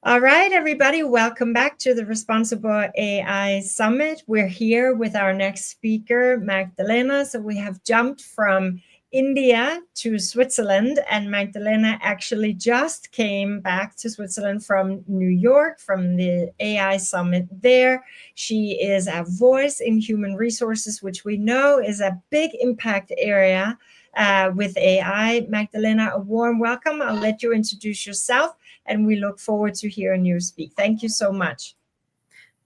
All right, everybody, welcome back to the Responsible AI Summit. We're here with our next speaker, Magdalena. So we have jumped from India to Switzerland, and Magdalena actually just came back to Switzerland from New York, from the AI Summit there. She is a voice in human resources, which we know is a big impact area with AI. Magdalena, a warm welcome. I'll let you introduce yourself, and we look forward to hearing you speak. Thank you so much.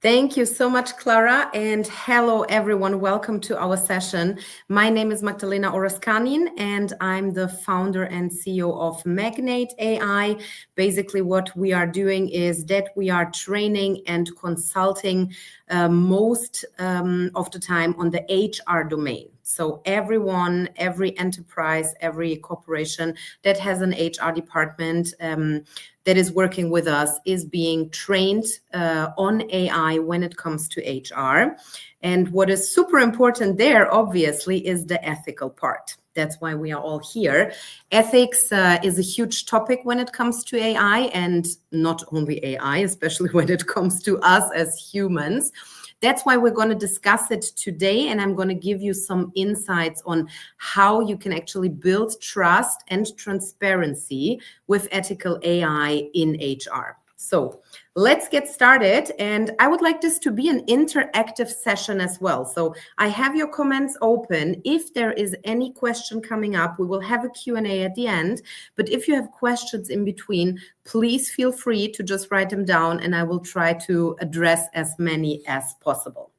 Thank you so much, Clara, and hello, everyone. Welcome to our session. My name is Magdalena Orascanin, and I'm the founder and CEO of Magdalena.ai. Basically, what we are doing is that we are training and consulting most of the time on the HR domain. So everyone, every enterprise, every corporation that has an HR department that is working with us is being trained on AI when it comes to HR. And what is super important there, obviously, is the ethical part. That's why we are all here. Ethics is a huge topic when it comes to AI, and not only AI, especially when it comes to us as humans. That's why we're going to discuss it today, and I'm going to give you some insights on how you can actually build trust and transparency with ethical AI in HR. So let's get started, and I would like this to be an interactive session as well. So I have your comments open. If there is any question coming up, we will have a Q&A at the end. But if you have questions in between, please feel free to just write them down, and I will try to address as many as possible.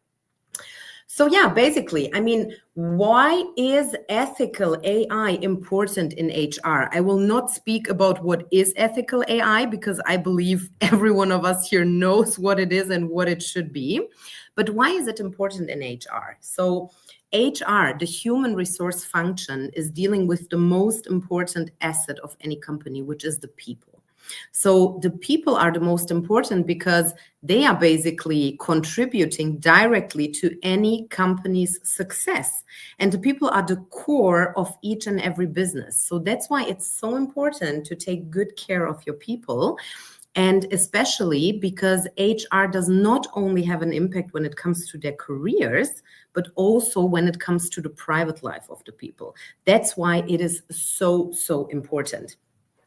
So yeah, basically, I mean, why is ethical AI important in HR? I will not speak about what is ethical AI, because I believe every one of us here knows what it is and what it should be. But why is it important in HR? So HR, the human resource function, is dealing with the most important asset of any company, which is the people. So the people are the most important because they are basically contributing directly to any company's success. And the people are the core of each and every business. So that's why it's so important to take good care of your people. And especially because HR does not only have an impact when it comes to their careers, but also when it comes to the private life of the people. That's why it is so, so important.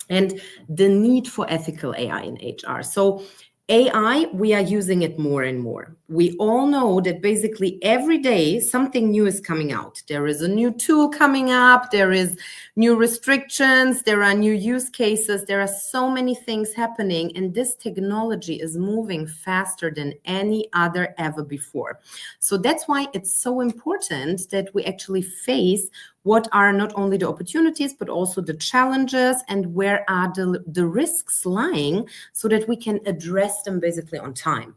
And the need for ethical AI in HR. So AI, we are using it more and more. We all know that basically every day something new is coming out. There is a new tool coming up, there is new restrictions, there are new use cases, there are so many things happening, and this technology is moving faster than any other ever before. So that's why it's so important that we actually face what are not only the opportunities, but also the challenges, and where are the risks lying, so that we can address them basically on time.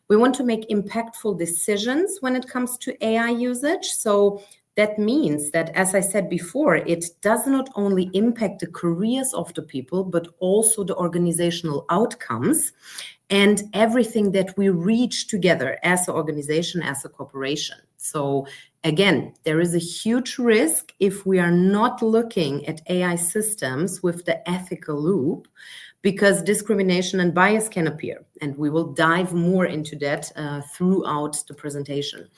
We want to make impactful decisions when it comes to AI usage. So that means that, as I said before, it does not only impact the careers of the people, but also the organizational outcomes and everything that we reach together as an organization, as a corporation. So again, there is a huge risk if we are not looking at AI systems with the ethical loop, because discrimination and bias can appear. And we will dive more into that throughout the presentation.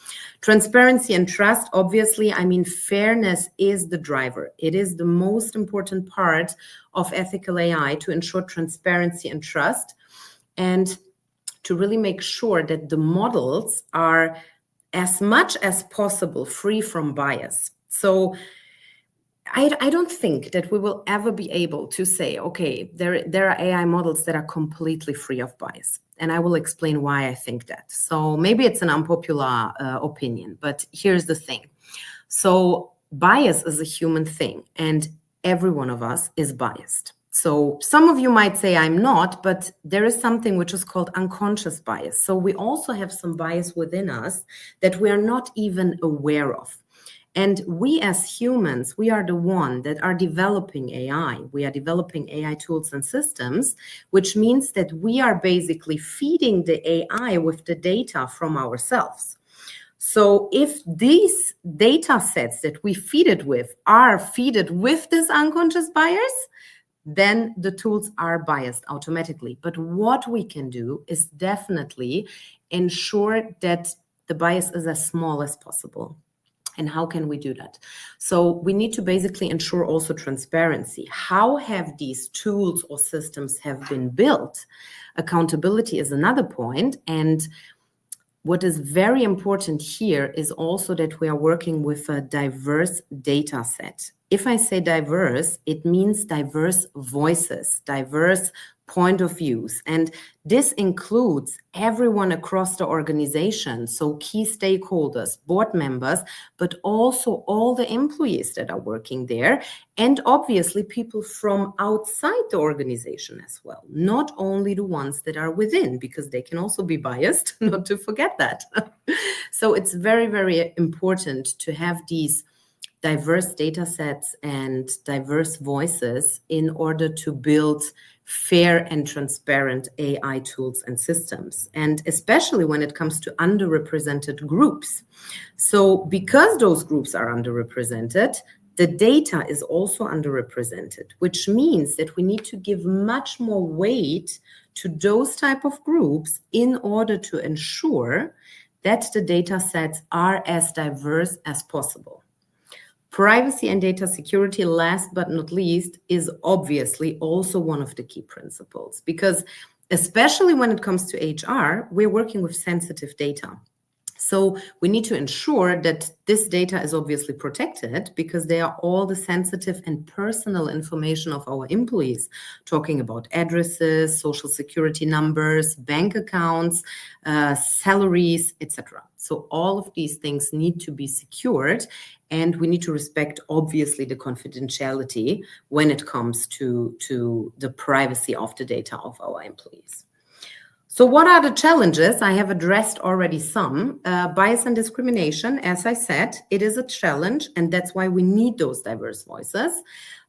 Transparency and trust, obviously, I mean, fairness is the driver. It is the most important part of ethical AI, to ensure transparency and trust, and to really make sure that the models are as much as possible free from bias. So I don't think that we will ever be able to say, okay, there are AI models that are completely free of bias. And I will explain why I think that. So maybe it's an unpopular opinion, but here's the thing. So bias is a human thing, and every one of us is biased. So some of you might say I'm not, but there is something which is called unconscious bias. So we also have some bias within us that we are not even aware of. And we as humans, we are the one that are developing AI. We are developing AI tools and systems, which means that we are basically feeding the AI with the data from ourselves. So if these data sets that we feed it with are fed with this unconscious bias, then the tools are biased automatically. But what we can do is definitely ensure that the bias is as small as possible. And how can we do that? So we need to basically ensure also transparency. How have these tools or systems have been built? Accountability is another point. And what is very important here is also that we are working with a diverse data set. If I say diverse, it means diverse voices, diverse point of views. And this includes everyone across the organization, so key stakeholders, board members, but also all the employees that are working there, and obviously people from outside the organization as well, not only the ones that are within, because they can also be biased, not to forget that. So it's very, very important to have these diverse data sets and diverse voices in order to build fair and transparent AI tools and systems, and especially when it comes to underrepresented groups. So because those groups are underrepresented, the data is also underrepresented, which means that we need to give much more weight to those type of groups in order to ensure that the data sets are as diverse as possible. Privacy and data security, last but not least, is obviously also one of the key principles, because especially when it comes to HR, we're working with sensitive data. So we need to ensure that this data is obviously protected, because they are all the sensitive and personal information of our employees, talking about addresses, social security numbers, bank accounts, salaries, etc. So all of these things need to be secured, and we need to respect, obviously, the confidentiality when it comes to the privacy of the data of our employees. So what are the challenges? I have addressed already some. Bias and discrimination, as I said, it is a challenge, and that's why we need those diverse voices.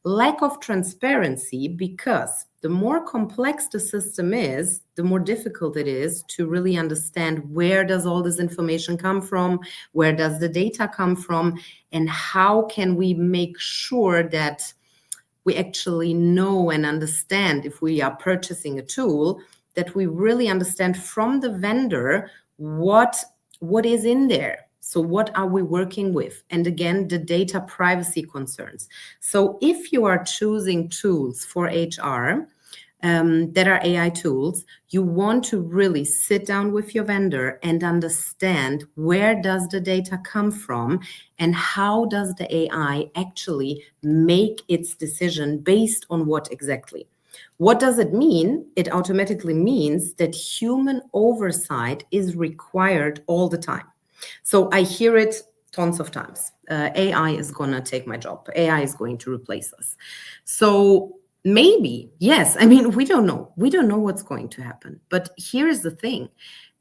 Lack of transparency, because the more complex the system is, the more difficult it is to really understand where does all this information come from, where does the data come from, and how can we make sure that we actually know and understand, if we are purchasing a tool, that we really understand from the vendor what is in there. So what are we working with? And again, the data privacy concerns. So if you are choosing tools for HR that are AI tools, you want to really sit down with your vendor and understand where does the data come from and how does the AI actually make its decision based on what exactly. What does it mean? It automatically means that human oversight is required all the time. So I hear it tons of times. AI is going to take my job. AI is going to replace us. So maybe, yes. I mean, we don't know. We don't know what's going to happen. But here is the thing.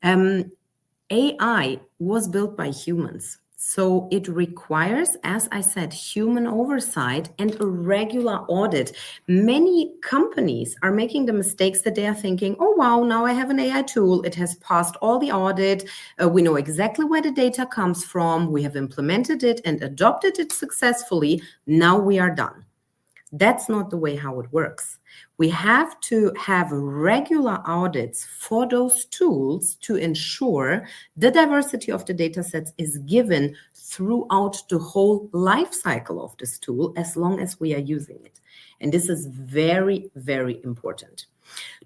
AI was built by humans. So it requires, as I said, human oversight and a regular audit. Many companies are making the mistakes that they are thinking, oh, wow, now I have an AI tool. It has passed all the audit. We know exactly where the data comes from. We have implemented it and adopted it successfully. Now we are done. That's not the way how it works. We have to have regular audits for those tools to ensure the diversity of the data sets is given throughout the whole life cycle of this tool, as long as we are using it. And this is very, very important.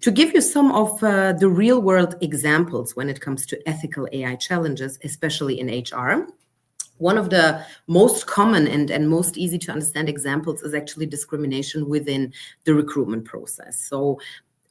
To give you some of the real world examples when it comes to ethical AI challenges, especially in HR, one of the most common and most easy to understand examples is actually discrimination within the recruitment process. So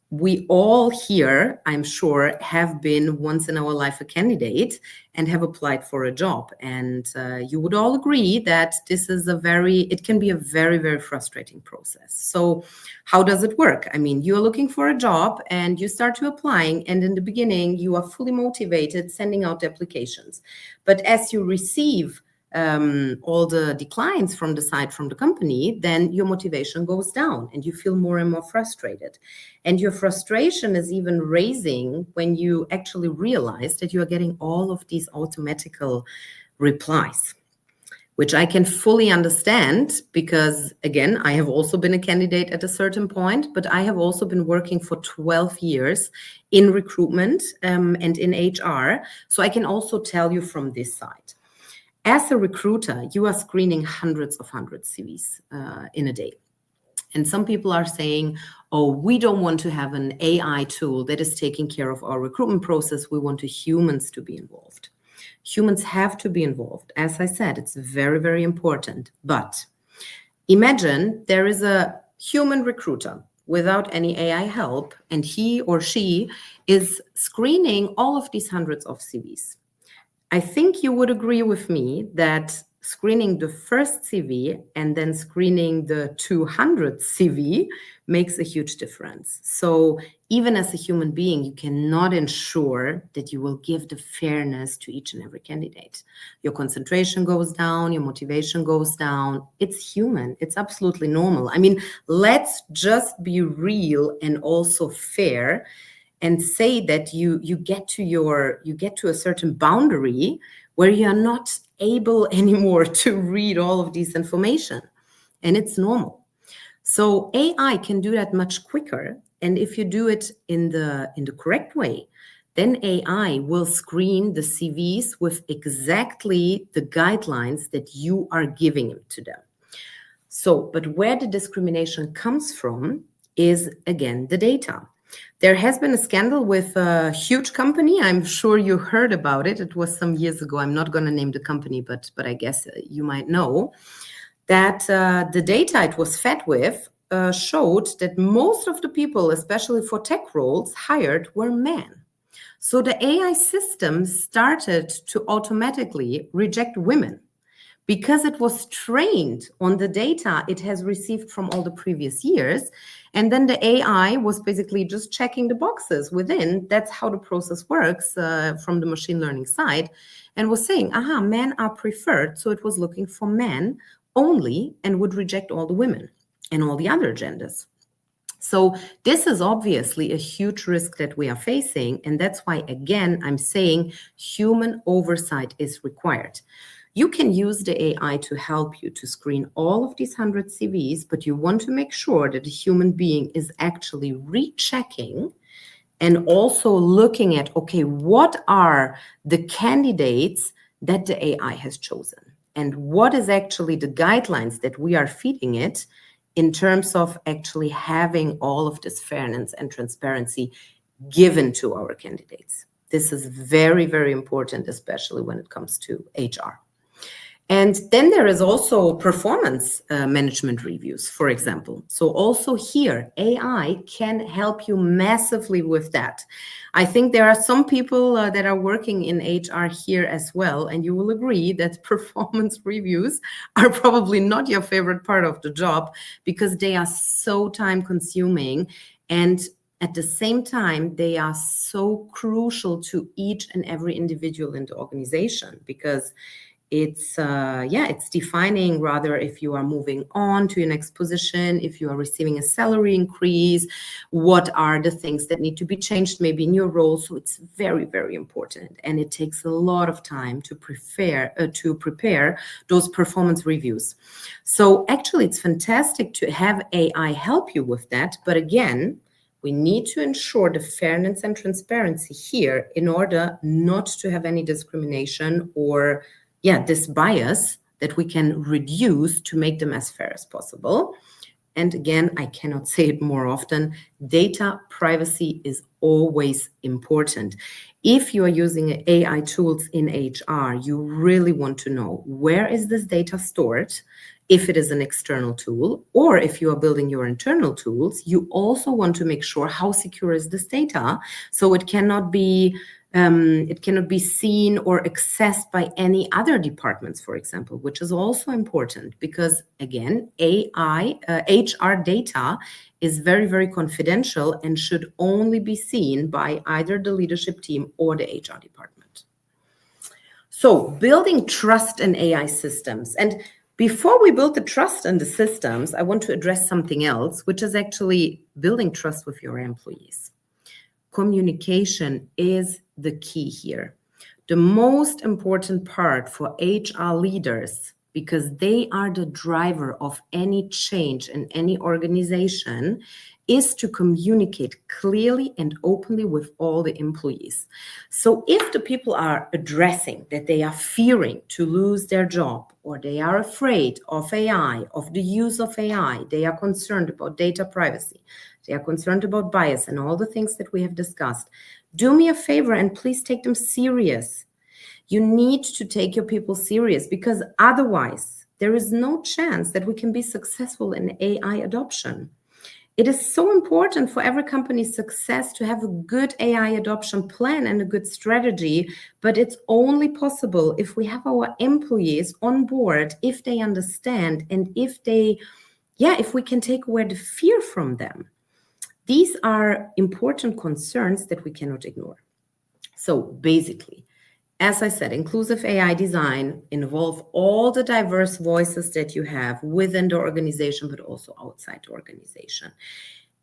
we all here, I'm sure, have been once in our life a candidate and have applied for a job. And you would all agree that this is it can be a very, very frustrating process. So how does it work? I mean, you're looking for a job and you start to applying, and in the beginning, you are fully motivated sending out applications. But as you receive all the declines from the company, then your motivation goes down and you feel more and more frustrated. And your frustration is even raising when you actually realize that you are getting all of these automatical replies. which I can fully understand because, again, I have also been a candidate at a certain point, but I have also been working for 12 years in recruitment and in HR. So I can also tell you from this side. As a recruiter, you are screening hundreds of CVs in a day. And some people are saying, oh, we don't want to have an AI tool that is taking care of our recruitment process. We want humans to be involved. Humans have to be involved. As I said, it's very, very important. But imagine there is a human recruiter without any AI help, and he or she is screening all of these hundreds of CVs. I think you would agree with me that screening the first CV and then screening the 200th CV makes a huge difference. So even as a human being, you cannot ensure that you will give the fairness to each and every candidate. Your concentration goes down, your motivation goes down. It's human. It's absolutely normal. I mean, let's just be real and also fair and say that you get to a certain boundary where you are not able anymore to read all of this information, and it's normal. So AI can do that much quicker, and if you do it in the correct way, then AI will screen the CVs with exactly the guidelines that you are giving to them. So, but where the discrimination comes from is, again, the data. There has been a scandal with a huge company. I'm sure you heard about it. It was some years ago. I'm not going to name the company, but I guess you might know that the data it was fed with showed that most of the people, especially for tech roles, hired were men. So the AI system started to automatically reject women because it was trained on the data it has received from all the previous years. And then the AI was basically just checking the boxes within. That's how the process works from the machine learning side, and was saying, aha, men are preferred. So it was looking for men only and would reject all the women and all the other genders. So this is obviously a huge risk that we are facing. And that's why, again, I'm saying human oversight is required. You can use the AI to help you to screen all of these 100 CVs, but you want to make sure that a human being is actually rechecking and also looking at, okay, what are the candidates that the AI has chosen? And what is actually the guidelines that we are feeding it in terms of actually having all of this fairness and transparency given to our candidates? This is very, very important, especially when it comes to HR. And then there is also performance management reviews, for example. So also here, AI can help you massively with that. I think there are some people that are working in HR here as well, and you will agree that performance reviews are probably not your favorite part of the job because they are so time consuming, and at the same time, they are so crucial to each and every individual in the organization because it's defining rather if you are moving on to your next position, if you are receiving a salary increase, what are the things that need to be changed maybe in your role. So it's very, very important. And it takes a lot of time to prepare those performance reviews. So actually, it's fantastic to have AI help you with that. But again, we need to ensure the fairness and transparency here in order not to have any discrimination or this bias that we can reduce to make them as fair as possible. And again, I cannot say it more often, data privacy is always important. If you are using AI tools in HR, you really want to know where is this data stored, if it is an external tool, or if you are building your internal tools, you also want to make sure how secure is this data, so it cannot be seen or accessed by any other departments, for example, which is also important because, again, HR data is very, very confidential and should only be seen by either the leadership team or the HR department. So building trust in AI systems. And before we build the trust in the systems, I want to address something else, which is actually building trust with your employees. Communication is the key here. The most important part for HR leaders because they are the driver of any change in any organization, is to communicate clearly and openly with all the employees. So if the people are addressing that they are fearing to lose their job, or they are afraid of AI, of the use of AI, they are concerned about data privacy, they are concerned about bias and all the things that we have discussed, do me a favor and please take them serious. You need to take your people serious, because otherwise there is no chance that we can be successful in AI adoption. It is so important for every company's success to have a good AI adoption plan and a good strategy, but it's only possible if we have our employees on board, if they understand, and if we can take away the fear from them. These are important concerns that we cannot ignore. So basically, as I said, inclusive AI design involve all the diverse voices that you have within the organization, but also outside the organization.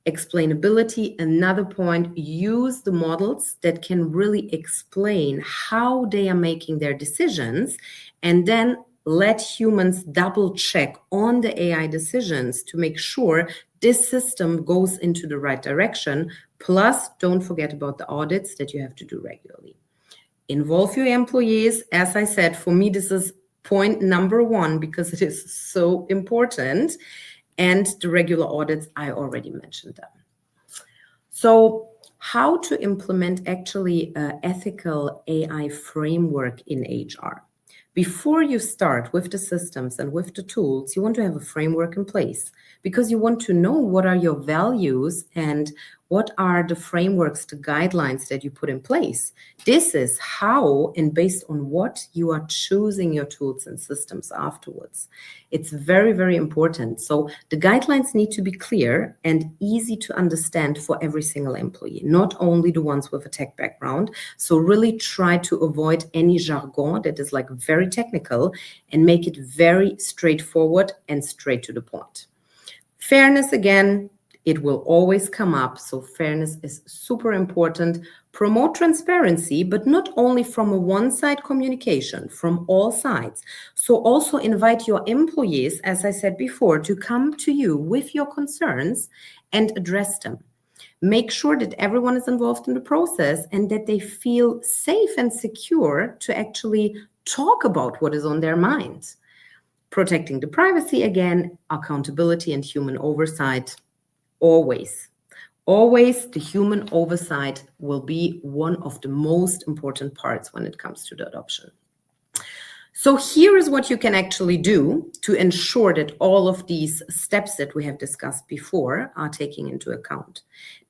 Explainability, another point, use the models that can really explain how they are making their decisions, and then let humans double check on the AI decisions to make sure this system goes into the right direction. Plus, don't forget about the audits that you have to do regularly. Involve your employees. As I said, for me, this is point number one because it is so important. And the regular audits, I already mentioned them. So how to implement actually an ethical AI framework in HR? Before you start with the systems and with the tools, you want to have a framework in place because you want to know what are your values and what are the frameworks, the guidelines that you put in place. This is how and based on what you are choosing your tools and systems afterwards. It's very, very important. So the guidelines need to be clear and easy to understand for every single employee, not only the ones with a tech background. So really try to avoid any jargon that is like very technical and make it very straightforward and straight to the point. Fairness, again, it will always come up. So fairness is super important. Promote transparency, but not only from a one-side communication, from all sides. So also invite your employees, as I said before, to come to you with your concerns and address them. Make sure that everyone is involved in the process and that they feel safe and secure to actually talk about what is on their minds. Protecting the privacy, again, accountability and human oversight. Always the human oversight will be one of the most important parts when it comes to the adoption. So here is what you can actually do to ensure that all of these steps that we have discussed before are taken into account.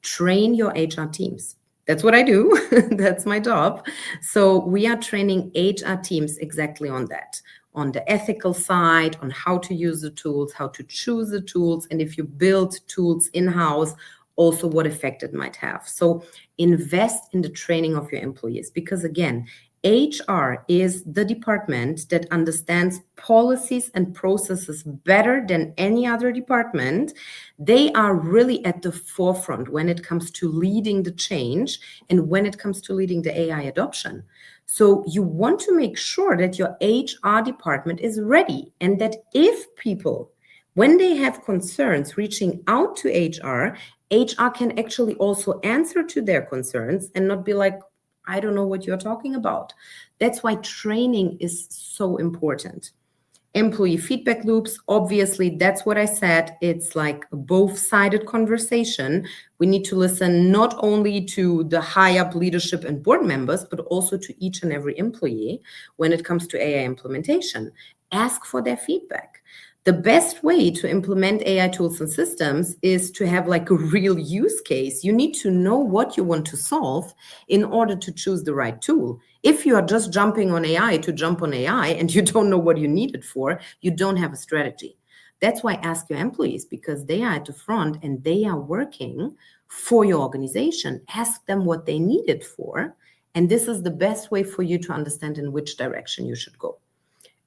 Train your HR teams. That's what I do. That's my job. So we are training HR teams exactly on that. On the ethical side, on how to use the tools, how to choose the tools, and if you build tools in-house, also what effect it might have. So invest in the training of your employees because, again, HR is the department that understands policies and processes better than any other department. They are really at the forefront when it comes to leading the change and when it comes to leading the AI adoption. So you want to make sure that your HR department is ready and that if people, when they have concerns reaching out to HR can actually also answer to their concerns and not be like, I don't know what you're talking about. That's why training is so important. Employee feedback loops, obviously, that's what I said. It's like a both-sided conversation. We need to listen not only to the high-up leadership and board members, but also to each and every employee when it comes to AI implementation. Ask for their feedback. The best way to implement AI tools and systems is to have like a real use case. You need to know what you want to solve in order to choose the right tool. If you are just jumping on AI to jump on AI and you don't know what you need it for, you don't have a strategy. That's why ask your employees because they are at the front and they are working for your organization. Ask them what they need it for. And this is the best way for you to understand in which direction you should go.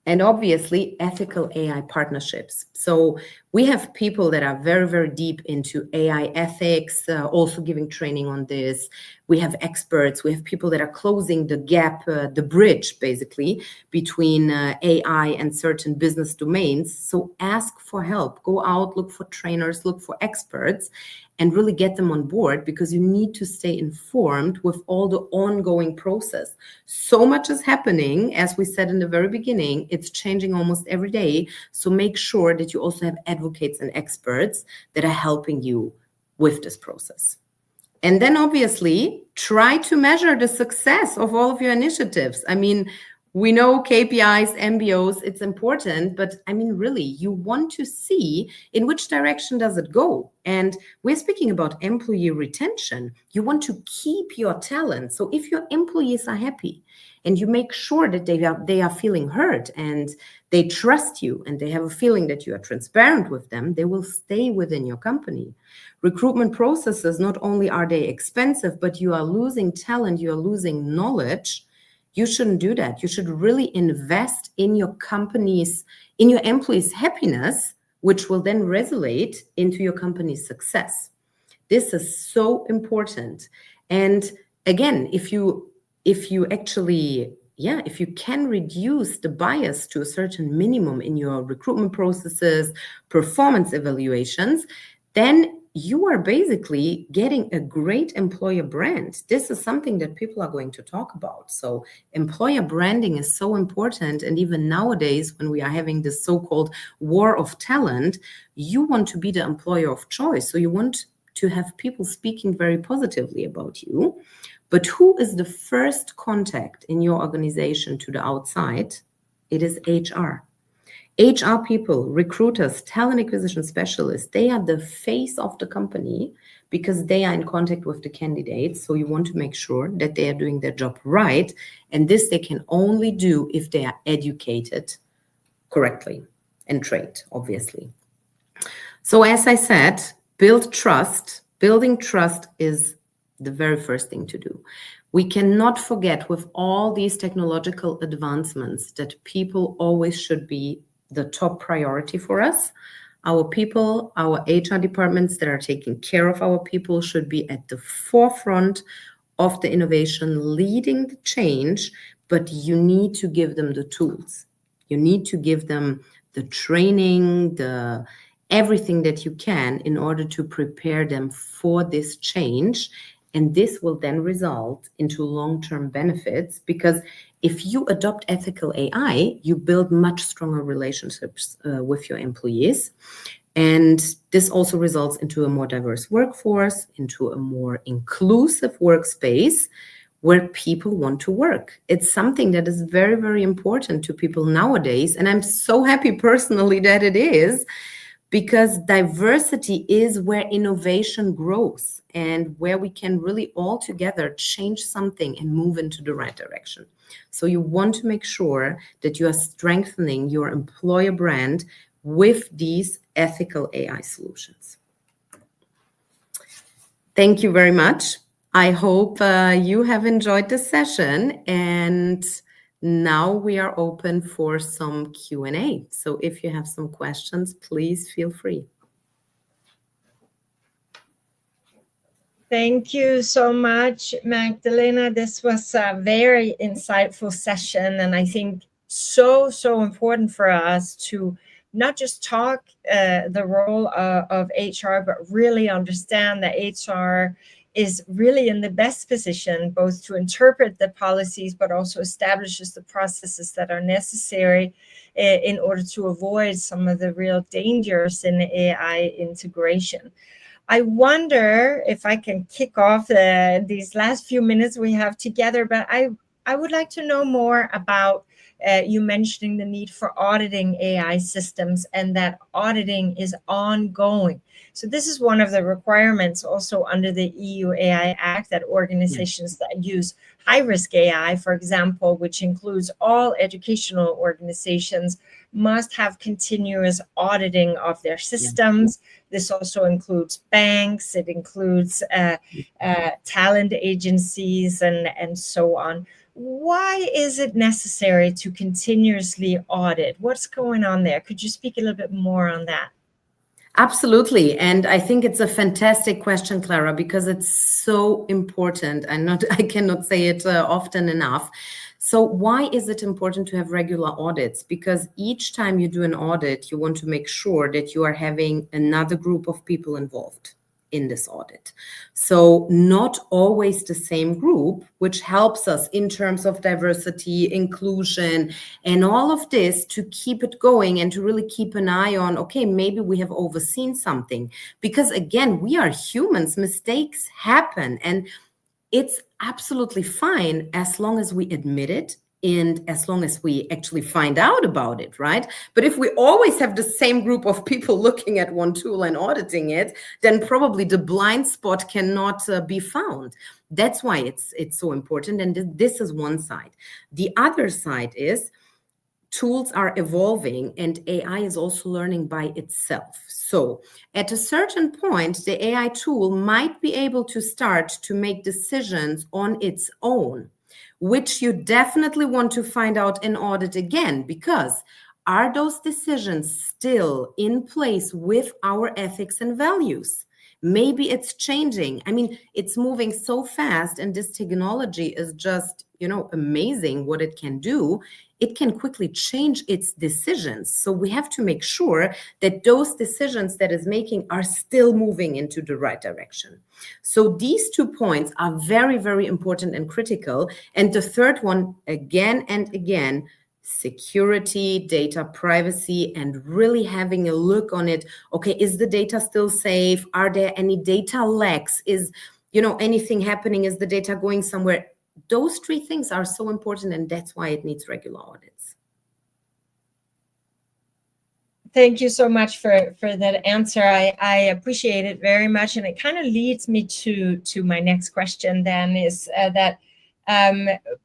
And obviously ethical AI partnerships. So we have people that are very, very deep into AI ethics, also giving training on this. We have experts, we have people that are closing the gap, the bridge basically between AI and certain business domains. So ask for help, go out, look for trainers, look for experts, and really get them on board, because you need to stay informed with all the ongoing process. So much is happening, as we said in the very beginning, it's changing almost every day. So make sure that you also have advocates and experts that are helping you with this process. And then obviously try to measure the success of all of your initiatives. I mean, we know KPIs, MBOs, it's important, but I mean, really, you want to see in which direction does it go? And we're speaking about employee retention. You want to keep your talent. So if your employees are happy and you make sure that they are feeling heard and they trust you and they have a feeling that you are transparent with them, they will stay within your company. Recruitment processes, not only are they expensive, but you are losing talent, you are losing knowledge. You shouldn't do that. You should really invest in your company's, in your employees' happiness, which will then resonate into your company's success. This is so important. And again, if you actually, if you can reduce the bias to a certain minimum in your recruitment processes, performance evaluations, then you are basically getting a great employer brand. This is something that people are going to talk about. So employer branding is so important. And even nowadays, when we are having this so-called war of talent, you want to be the employer of choice. So you want to have people speaking very positively about you. But who is the first contact in your organization to the outside? It is HR. HR people, recruiters, talent acquisition specialists, they are the face of the company because they are in contact with the candidates. So you want to make sure that they are doing their job right. And this they can only do if they are educated correctly and trained, obviously. So as I said, build trust. Building trust is the very first thing to do. We cannot forget, with all these technological advancements, that people always should be the top priority for us. Our people, our HR departments that are taking care of our people should be at the forefront of the innovation, leading the change, but you need to give them the tools. You need to give them the training, the everything that you can in order to prepare them for this change. And this will then result into long-term benefits, because if you adopt ethical AI, you build much stronger relationships with your employees. And this also results into a more diverse workforce, into a more inclusive workspace where people want to work. It's something that is very, very important to people nowadays. And I'm so happy personally that it is, because diversity is where innovation grows and where we can really all together change something and move into the right direction. So you want to make sure that you are strengthening your employer brand with these ethical AI solutions. Thank you very much. I hope you have enjoyed this session, and now we are open for some Q&A. So if you have some questions, please feel free. Thank you so much, Magdalena. This was a very insightful session, and I think so important for us to not just talk the role of HR, but really understand that HR is really in the best position both to interpret the policies, but also establishes the processes that are necessary in order to avoid some of the real dangers in AI integration. I wonder if I can kick off these last few minutes we have together, but I would like to know more about you mentioning the need for auditing AI systems, and that auditing is ongoing. So this is one of the requirements also under the EU AI Act, that organizations that use high-risk AI, for example, which includes all educational organizations, must have continuous auditing of their systems. This also includes banks, it includes talent agencies, and so on. Why is it necessary to continuously audit? What's going on there? Could you speak a little bit more on that? Absolutely. And I think it's a fantastic question, Clara, because it's so important. I cannot say it often enough. So why is it important to have regular audits? Because each time you do an audit, you want to make sure that you are having another group of people involved in this audit. So not always the same group, which helps us in terms of diversity, inclusion, and all of this to keep it going and to really keep an eye on, okay, maybe we have overseen something. Because again, we are humans, mistakes happen, and it's absolutely fine as long as we admit it and as long as we actually find out about it, right? But if we always have the same group of people looking at one tool and auditing it, then probably the blind spot cannot be found. That's why it's so important. And this is one side. The other side is tools are evolving and AI is also learning by itself. So at a certain point, the AI tool might be able to start to make decisions on its own, which you definitely want to find out and audit again, because are those decisions still in place with our ethics and values? Maybe it's changing. I mean, it's moving so fast, and this technology is just, amazing what it can do. It can quickly change its decisions. So we have to make sure that those decisions that is making are still moving into the right direction. So these 2 points are very, very important and critical. And the third one, again and again, security, data privacy, and really having a look on it. Okay, is the data still safe? Are there any data leaks? Is, anything happening? Is the data going somewhere? Those 3 things are so important, and that's why it needs regular audits. Thank you so much for that answer. I appreciate it very much. And it kind of leads me to my next question then is that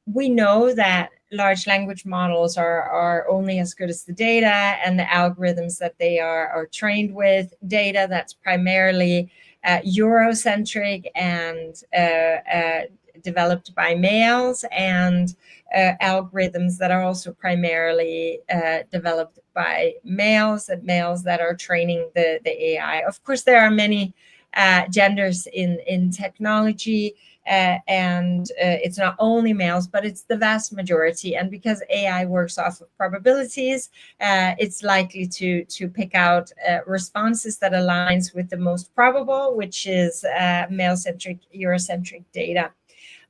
we know that large language models are only as good as the data and the algorithms that they are trained with, data that's primarily Eurocentric and developed by males, and algorithms that are also primarily developed by males, and males that are training the AI. Of course, there are many genders in technology, and it's not only males, but it's the vast majority. And because AI works off of probabilities, it's likely to pick out responses that aligns with the most probable, which is male-centric, Eurocentric data.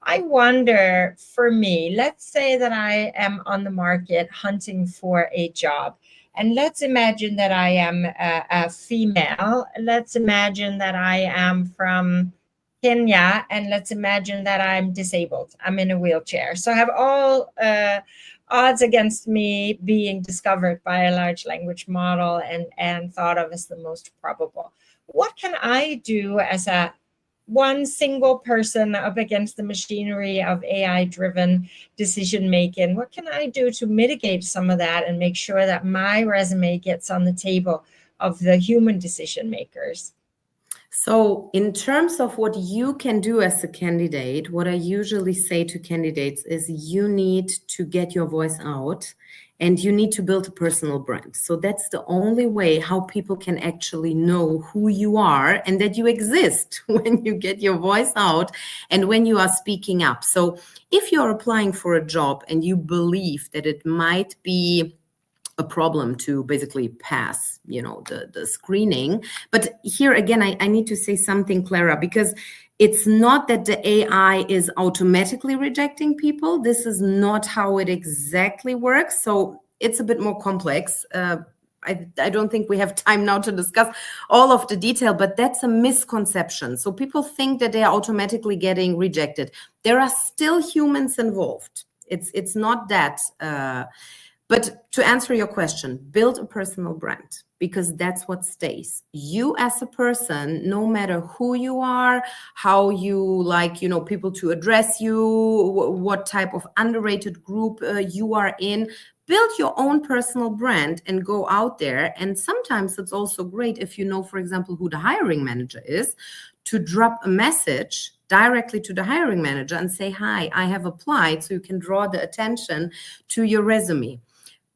I wonder, for me, let's say that I am on the market hunting for a job. And let's imagine that I am a female. Let's imagine that I am from Kenya, and let's imagine that I'm disabled. I'm in a wheelchair. So I have all odds against me being discovered by a large language model and thought of as the most probable. What can I do as one single person up against the machinery of AI-driven decision making? What can I do to mitigate some of that and make sure that my resume gets on the table of the human decision makers? So in terms of what you can do as a candidate, what I usually say to candidates is you need to get your voice out and you need to build a personal brand. So that's the only way how people can actually know who you are and that you exist when you get your voice out and when you are speaking up. So if you're applying for a job and you believe that it might be a problem to basically pass, the screening. But here again, I need to say something, Clara, because it's not that the AI is automatically rejecting people. This is not how it exactly works. So it's a bit more complex. I don't think we have time now to discuss all of the detail, but that's a misconception. So people think that they are automatically getting rejected. There are still humans involved. It's not that. But to answer your question, build a personal brand, because that's what stays. You as a person, no matter who you are, how you like, people to address you, what type of underrated group you are in, build your own personal brand and go out there. And sometimes it's also great if you know, for example, who the hiring manager is, to drop a message directly to the hiring manager and say, hi, I have applied, so you can draw the attention to your resume.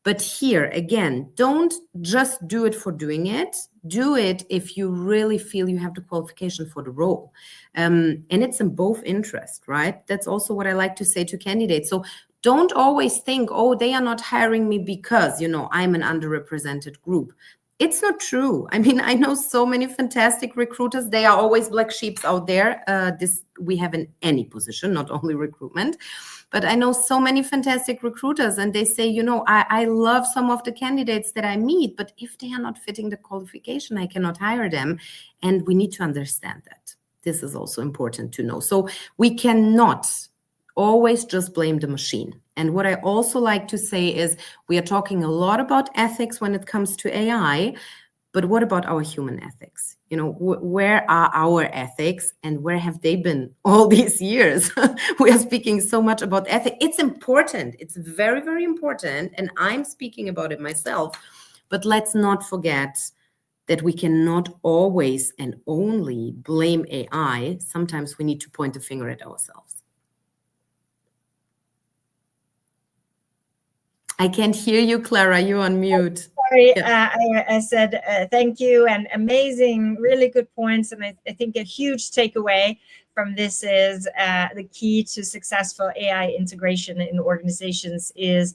But here, again, don't just do it for doing it. Do it if you really feel you have the qualification for the role. And it's in both interests, right? That's also what I like to say to candidates. So don't always think, oh, they are not hiring me because, I'm an underrepresented group. It's not true. I mean, I know so many fantastic recruiters. They are always black sheeps out there. This we have in any position, not only recruitment. But I know so many fantastic recruiters, and they say, I love some of the candidates that I meet, but if they are not fitting the qualification, I cannot hire them. And we need to understand that. This is also important to know. So we cannot always just blame the machine. And what I also like to say is we are talking a lot about ethics when it comes to AI, but what about our human ethics? Where are our ethics and where have they been all these years? We are speaking so much about ethics. It's important. It's very, very important. And I'm speaking about it myself. But let's not forget that we cannot always and only blame AI. Sometimes we need to point the finger at ourselves. I can't hear you, Clara. You're on mute. Sorry, I said thank you, and amazing, really good points. And I think a huge takeaway from this is the key to successful AI integration in organizations is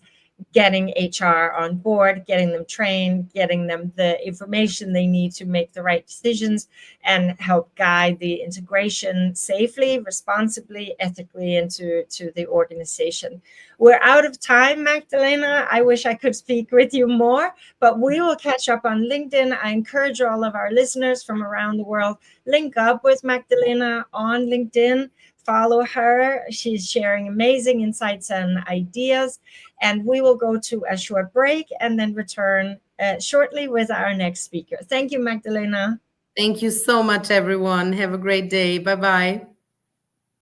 getting HR on board, getting them trained, getting them the information they need to make the right decisions and help guide the integration safely, responsibly, ethically into the organization. We're out of time, Magdalena. I wish I could speak with you more, but we will catch up on LinkedIn. I encourage all of our listeners from around the world, link up with Magdalena on LinkedIn. Follow her. She's sharing amazing insights and ideas. And we will go to a short break and then return shortly with our next speaker. Thank you, Magdalena. Thank you so much, everyone. Have a great day. Bye-bye.